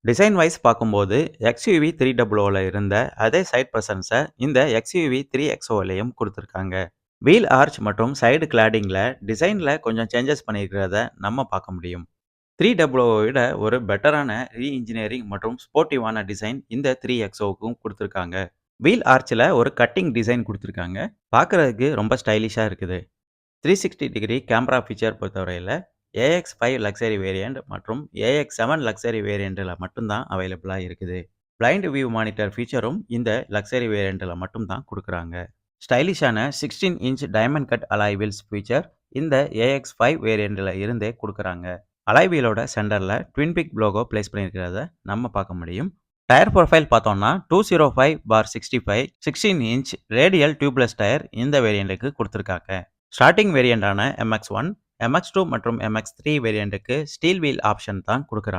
Design wise பார்க்கும்போது XUV 300ல இருந்த அதே சைட் பிரசன்ஸை இந்த XUV 3XOலையும் கொடுத்துருக்காங்க. வீல் ஆர்ச் மற்றும் சைடு கிளாடிங்ல டிசைன்ல கொஞ்சம் சேஞ்சஸ் பண்ணியிருக்கிறத நம்ம பார்க்க முடியும். 300 விட ஒரு பெட்டரான ரீஇன்ஜினியரிங் மற்றும் ஸ்போர்ட்டிவான டிசைன் இந்த 3XOவுக்கும் கொடுத்துருக்காங்க. வீல் ஆர்ச்சில் ஒரு கட்டிங் டிசைன் கொடுத்துருக்காங்க. பார்க்குறதுக்கு ரொம்ப ஸ்டைலிஷாக இருக்குது. 360 டிகிரி கேமரா ஃபீச்சர் பொறுத்தவரையில் AX5 லக்ஸரி வேரியண்ட் மற்றும் AX7 லக்ஸரி வேரியண்ட்டில் மட்டும்தான் அவைலபிளாக இருக்குது. பிளைண்ட் வியூ மானிட்டர் ஃபீச்சரும் இந்த லக்ஸரி வேரியண்ட்டில் மட்டும்தான் கொடுக்குறாங்க. ஸ்டைலிஷான 16 inch diamond cut alloy wheels feature இந்த AX5 வேரியண்ட்டில் இருந்தே கொடுக்குறாங்க. அலாய் வீலோட சென்டரில் ட்வின் பிக் லோகோ பிளேஸ் பண்ணியிருக்கிறத நம்ம பார்க்க முடியும். டயர் ப்ரொஃபைல் பார்த்தோம்னா 205/65 16 இன்ச் ரேடியல் டியூப்லெஸ் டயர் இந்த வேரியண்ட்டுக்கு கொடுத்துருக்காங்க. ஸ்டார்டிங் வேரியண்டான MX1, MX2 மற்றும் MX3 வேரியண்ட்டுக்கு ஸ்டீல் வீல் ஆப்ஷன் தான் கொடுக்குறாங்க.